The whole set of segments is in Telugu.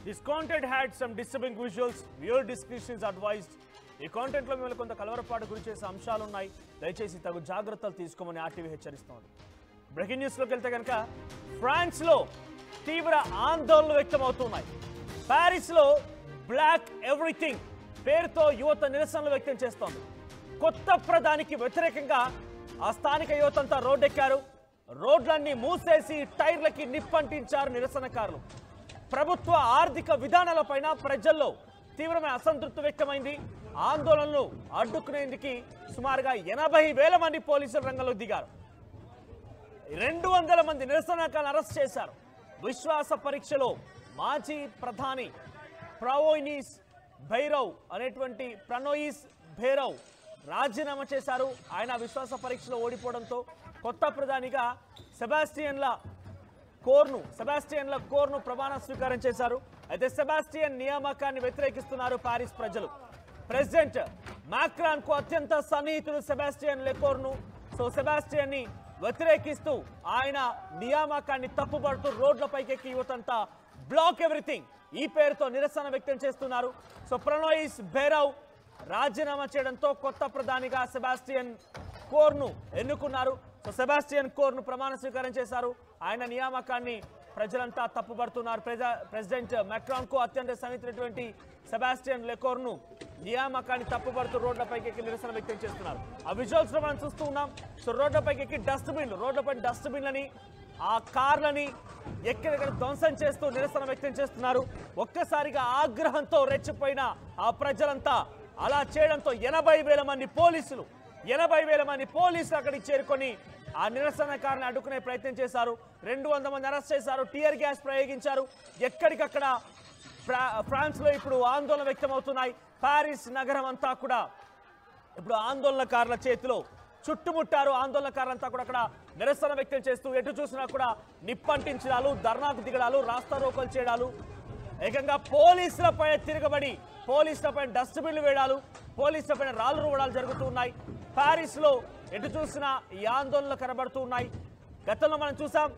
This content had some disturbing visuals. Viewer discretion is advised. ఈ కాంటెంట్లో మిమ్మల్ని కొంత కలవరపాటు గురి చేసే అంశాలు ఉన్నాయి. దయచేసి తగు జాగ్రత్తలు తీసుకోమని ఆర్టీవీ హెచ్చరిస్తోంది. బ్రేకింగ్ న్యూస్లోకి వెళ్తే కనుక ఫ్రాన్స్లో తీవ్ర ఆందోళనలు వ్యక్తమవుతున్నాయి. ప్యారిస్లో బ్లాక్ ఎవ్రీథింగ్ పేరుతో యువత నిరసనలు వ్యక్తం చేస్తోంది. కొత్త ప్రధానికి వ్యతిరేకంగా ఆ స్థానిక యువతంతా రోడ్డెక్కారు. రోడ్లన్నీ మూసేసి టైర్లకి నిప్పంటించారు నిరసనకారులు. ప్రభుత్వ ఆర్థిక విధానాలపైన ప్రజల్లో తీవ్రమైన అసంతృప్తి వ్యక్తమైంది. ఆందోళనలు అడ్డుకునేందుకు సుమారుగా 80,000 మంది పోలీసులు రంగంలో దిగారు. 200 మంది నిరసనకారులను అరెస్ట్ చేశారు. విశ్వాస పరీక్షలో మాజీ ప్రధాని ప్రణోయిస్ బెయిరవ్ రాజీనామా చేశారు. ఆయన విశ్వాస పరీక్షలో ఓడిపోవడంతో కొత్త ప్రధానిగా సెబాస్టియన్ కోర్ను ప్రమాణ స్వీకారం చేశారు. అయితే సెబాస్టియన్ నియామకాన్ని వ్యతిరేకిస్తున్నారు పారిస్ ప్రజలు. ప్రెసిడెంట్ మాక్రాన్ కు అత్యంత సన్నిహితుడు సెబాస్టియన్ లెకోర్ను. సెబాస్టియన్ ని వ్యతిరేకిస్తూ ఆయన నియామకాన్ని తప్పుపడుతూ రోడ్లపైకి యువతంతా బ్లాక్ ఎవ్రీథింగ్ ఈ పేరుతో నిరసన వ్యక్తం చేస్తున్నారు. ప్రణోయిస్ బెయిరవ్ రాజీనామా చేయడంతో కొత్త ప్రధానిగా సెబాస్టియన్ కోర్ను ఎన్నుకున్నారు. సెబాస్టియన్ కోర్ను ప్రమాణ స్వీకారం చేశారు. ఆయన నియామకాన్ని ప్రజలంతా తప్పుపడుతున్నారు. ప్రెసిడెంట్ మాక్రాన్ కు అత్యంత సన్నిహితుడైనటువంటి సెబాస్టియన్ లెకోర్ను నియామకాన్ని తప్పుపడుతూ రోడ్లపైకి నిరసన వ్యక్తం చేస్తున్నారు. ఆ విజువల్స్ లో మనం చూస్తూ ఉన్నాం. రోడ్లపైకి రోడ్లపై డస్ట్బిన్లని ఆ కార్లని ఎక్కడెక్కడ ధ్వంసం చేస్తూ నిరసన వ్యక్తం చేస్తున్నారు. ఒక్కసారిగా ఆగ్రహంతో రెచ్చిపోయిన ఆ ప్రజలంతా అలా చేయడంతో 80,000 మంది పోలీసులు అక్కడికి చేరుకొని ఆ నిరసనకారులను అడ్డుకునే ప్రయత్నం చేశారు. 200 మంది అరెస్ట్ చేశారు. టియర్ గ్యాస్ ప్రయోగించారు. ఎక్కడికక్కడ ఫ్రాన్స్ లో ఇప్పుడు ఆందోళన వ్యక్తమవుతున్నాయి. పారిస్ నగరం అంతా కూడా ఇప్పుడు ఆందోళనకారుల చేతిలో చుట్టుముట్టారు. ఆందోళనకారులంతా కూడా అక్కడ నిరసన వ్యక్తం చేస్తూ ఎటు చూసినా కూడా నిప్పంటించడాలు, ధర్నాకు దిగడాలు, రాస్తా రోకోలు చేయడాలు, ఏకంగా పోలీసులపై తిరగబడి పోలీసులపై డస్ట్బిన్లు వేయడాలు, పోలీసులపై రాళ్ళు రువ్వడాలు జరుగుతూ ఉన్నాయి. పారిస్ లో ఎటు చూసినా ఈ ఆందోళనలు కనబడుతూ ఉన్నాయి. గతంలో మనం చూసాం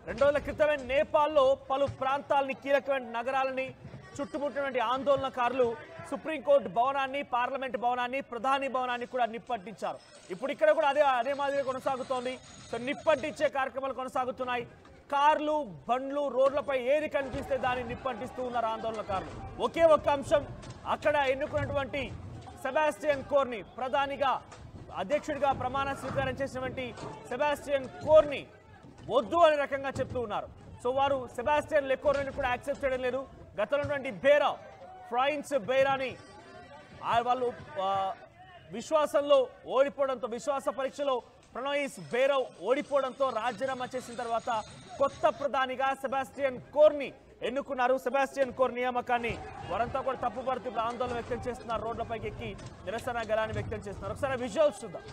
2 రోజుల క్రితమే నేపాల్లో పలు ప్రాంతాలని కీలకమైన నగరాలని చుట్టుముట్టినటువంటి ఆందోళనకారులు సుప్రీంకోర్టు భవనాన్ని, పార్లమెంట్ భవనాన్ని, ప్రధాని భవనాన్ని కూడా నిప్పంటించారు. ఇప్పుడు ఇక్కడ కూడా అదే మాదిరిగా కొనసాగుతోంది. నిప్పంటించే కార్యక్రమాలు కొనసాగుతున్నాయి. కార్లు, బండ్లు, రోడ్లపై ఏది కనిపిస్తే దాన్ని నిప్పంటిస్తూ ఉన్నారు ఆందోళనకారులు. ఒకే ఒక్క అంశం, అక్కడ ఎన్నుకున్నటువంటి సెబాస్టియన్ కోర్ని ప్రధానిగా అధ్యక్షుడిగా ప్రమాణ స్వీకారం చేసినటువంటి సెబాస్టియన్ కోర్ని వద్దు అనే రకంగా చెప్తూ ఉన్నారు. వారు సెబాస్టియన్ లెకోర్ని కూడా యాక్సెప్ట్ చేయడం లేదు. గతంలో ఫ్రాన్స్ బెయిరాని వాళ్ళు విశ్వాసంలో ఓడిపోవడంతో, విశ్వాస పరీక్షలో ప్రణోయిస్ బెయిరవ్ ఓడిపోవడంతో రాజీనామా చేసిన తర్వాత కొత్త ప్రధానిగా సెబాస్టియన్ కోర్ని ఎన్నుకున్నారు. సెబాస్టియన్ కోర్ నియామకాన్ని వారంతా కూడా తప్పుపడుతూ ఇప్పుడు ఆందోళన వ్యక్తం చేస్తున్నారు. రోడ్లపైకి ఎక్కి నిరసన గలాన్ని వ్యక్తం చేస్తున్నారు. ఒకసారి విజువల్స్ చూద్దాం.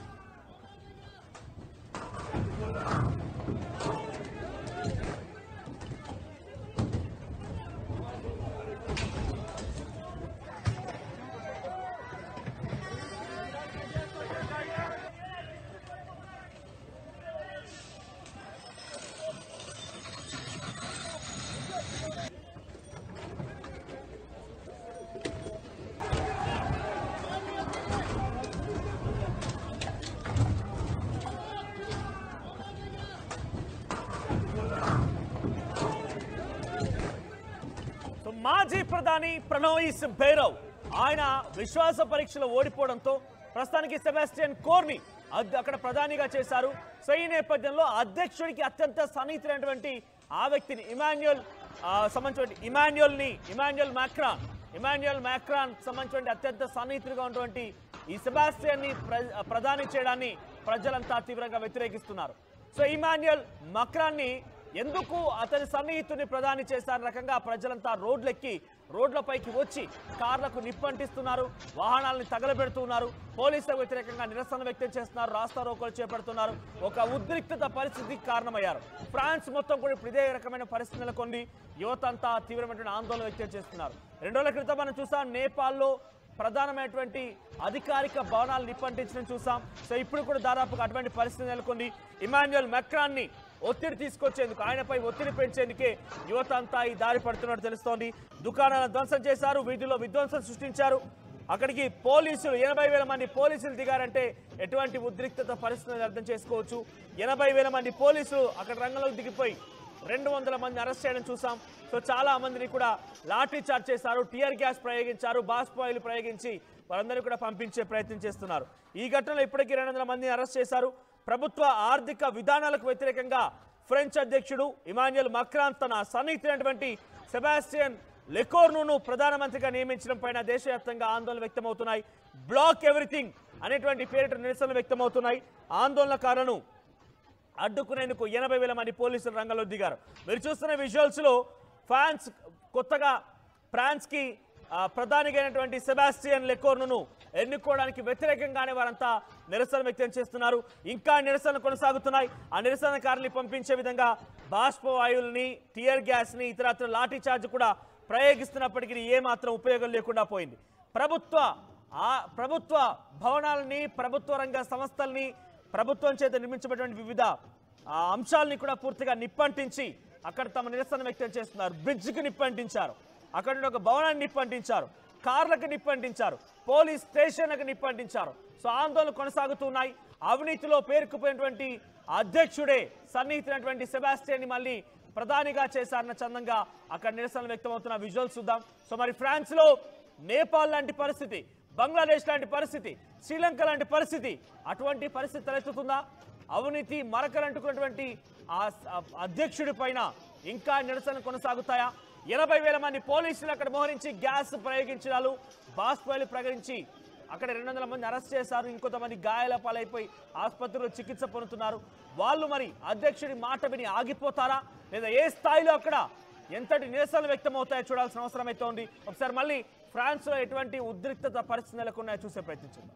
మాజీ ప్రధాని ప్రణోయిస్ బెయిరవ్ ఆయన విశ్వాస పరీక్షలో ఓడిపోవడంతో ప్రస్తుతానికి సెబాస్టియన్ కోర్ని అక్కడ ప్రధానిగా చేశారు. ఈ నేపథ్యంలో అధ్యక్షుడికి అత్యంత సన్నిహితులైనటువంటి ఆ వ్యక్తిని ఇమాన్యుయల్ మాక్రాన్ సంబంధించిన అత్యంత సన్నిహితుడిగా ఉన్నటువంటి ఈ సెబాస్టియన్ ని ప్రధాని చేయడాన్ని ప్రజలంతా తీవ్రంగా వ్యతిరేకిస్తున్నారు. ఇమాన్యుయల్ మాక్రాన్ ని ఎందుకు అతని సన్నిహితుడిని ప్రధాని చేశారు రకంగా ప్రజలంతా రోడ్లపైకి వచ్చి కార్లకు నిప్పంటిస్తున్నారు, వాహనాలను తగలబెడుతున్నారు, పోలీసులకు వ్యతిరేకంగా నిరసన వ్యక్తం చేస్తున్నారు, రాస్తా రోకోలు చేపడుతున్నారు. ఒక ఉద్రిక్తత పరిస్థితికి కారణమయ్యారు. ఫ్రాన్స్ మొత్తం కూడా ఇప్పుడు ఇదే రకమైన పరిస్థితి నెలకొంది. యువతంతా తీవ్రమైన ఆందోళన వ్యక్తం చేస్తున్నారు. 2 రోజుల క్రితం మనం చూసాం నేపాల్లో ప్రధానమైనటువంటి అధికారిక భవనాలు నిప్పంటించడం చూసాం. ఇప్పుడు కూడా దాదాపుగా అటువంటి పరిస్థితి నెలకొంది. ఇమాన్యుయల్ మాక్రాన్ ని ఒత్తిడి తీసుకొచ్చేందుకు, ఆయనపై ఒత్తిడి పెంచేందుకే యువత అంతా ఈ దారి పడుతున్నట్టు తెలుస్తోంది. దుకాణాలను ధ్వంసం చేశారు, వీధిలో విధ్వంసం సృష్టించారు. అక్కడికి పోలీసులు 80,000 మంది పోలీసులు దిగారంటే ఎటువంటి ఉద్రిక్తత పరిస్థితిని అర్థం చేసుకోవచ్చు. 80,000 మంది పోలీసులు అక్కడ రంగంలోకి దిగిపోయి 200 మంది అరెస్ట్ చేయడం చూసాం. సో చాలా మందిని కూడా లాఠీ చార్జ్ చేశారు, టియర్ గ్యాస్ ప్రయోగించారు, బాష్పాయిల్ ప్రయోగించి వారందరినీ కూడా పంపించే ప్రయత్నం చేస్తున్నారు. ఈ ఘటనలో ఇప్పటికీ 200 మందిని అరెస్ట్ చేశారు. ప్రభుత్వ ఆర్థిక విధానాలకు వ్యతిరేకంగా ఫ్రెంచ్ అధ్యక్షుడు ఇమాన్యుయల్ మాక్రాన్ తన సన్నిహితుడైనటువంటి సెబాస్టియన్ లెకోర్ను ప్రధానమంత్రిగా నియమించడం పైన దేశవ్యాప్తంగా ఆందోళన వ్యక్తమవుతున్నాయి. బ్లాక్ ఎవ్రీథింగ్ అనేటువంటి పేరిట నిరసనలు వ్యక్తమవుతున్నాయి. ఆందోళనకారులను అడ్డుకునేందుకు 80,000 మంది పోలీసులు రంగంలో దిగారు. మీరు చూస్తున్న విజువల్స్ లో ఫ్రాన్స్ కొత్తగా ఫ్రాన్స్కి ప్రధానిగా అయినటువంటి సెబాస్టియన్ లెకోర్ను ఎన్నుకోవడానికి వ్యతిరేకంగానే వారంతా నిరసన వ్యక్తం చేస్తున్నారు. ఇంకా నిరసనలు కొనసాగుతున్నాయి. ఆ నిరసనకారుల్ని పంపించే విధంగా బాష్పవాయువుల్ని, టియర్ గ్యాస్ ని, ఇతరత్ర లాఠీ చార్జ్ కూడా ప్రయోగిస్తున్నప్పటికీ ఏమాత్రం ఉపయోగం లేకుండా పోయింది. ప్రభుత్వ భవనాలని, ప్రభుత్వ రంగ సంస్థల్ని, ప్రభుత్వం చేత నిర్మించబడినటువంటి వివిధ అంశాలని కూడా పూర్తిగా నిప్పంటించి అక్కడ తమ నిరసన వ్యక్తం చేస్తున్నారు. బ్రిడ్జ్కి నిప్పంటించారు, అక్కడ నుండి ఒక భవనాన్ని నిప్పంటించారు, కార్లకు నిప్పంటించారు, పోలీస్ స్టేషన్లకు నిప్పంటించారు. సో ఆందోళన కొనసాగుతున్నాయి. అవినీతిలో పేరుకుపోయినటువంటి అధ్యక్షుడే సన్నిహితులైనటువంటి సెబాస్టియన్ మళ్ళీ ప్రధానిగా చేశారన్న చందంగా అక్కడ నిరసనలు వ్యక్తమవుతున్న విజువల్స్ చూద్దాం. సో మరి ఫ్రాన్స్ లో నేపాల్ లాంటి పరిస్థితి, బంగ్లాదేశ్ లాంటి పరిస్థితి, శ్రీలంక లాంటి పరిస్థితి, అటువంటి పరిస్థితి తలెత్తుతుందా? అవినీతి మరకలంటుకున్నటువంటి ఆ అధ్యక్షుడి పైన ఇంకా నిరసన కొనసాగుతాయా? 80,000 మంది పోలీసులు అక్కడ మోహరించి గ్యాస్ ప్రయోగించారు, బాష్పాయిల్ ప్రయోగించి అక్కడ 200 మంది అరెస్ట్ చేశారు. ఇంకొంతమంది గాయాల పాలైపోయి ఆసుపత్రిలో చికిత్స పొందుతున్నారు. వాళ్ళు మరి అధ్యక్షుడి మాట విని ఆగిపోతారా, లేదా ఏ స్థాయిలో అక్కడ ఎంతటి నిరసనలు వ్యక్తమవుతాయో చూడాల్సిన అవసరం అయితే ఉంది. ఒకసారి మళ్ళీ ఫ్రాన్స్ లో ఎటువంటి ఉద్రిక్తత పరిస్థితి నెలకొన్నాయో చూసే ప్రయత్నించారు.